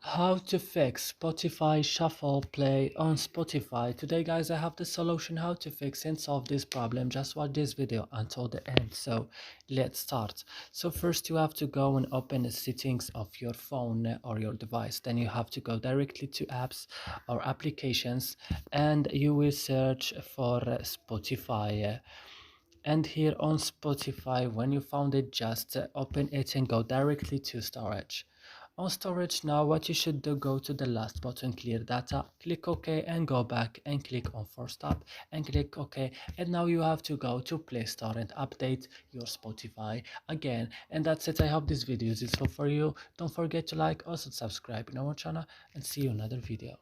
How to fix Spotify shuffle play on Spotify. Today guys, I have the solution how to fix and solve this problem. Just watch this video until the end. So let's start. So first you have to go and open the settings of your phone or your device. Then you have to go directly to apps or applications, and you will search for Spotify. And here on Spotify, when you found it, just open it and go directly to storage. On storage now, what you should do, go to the last button, clear data, click OK and go back and click on force stop and click OK. And now you have to go to Play Store and update your Spotify again. And that's it. I hope this video is useful for you. Don't forget to like, also subscribe in our channel, and see you in another video.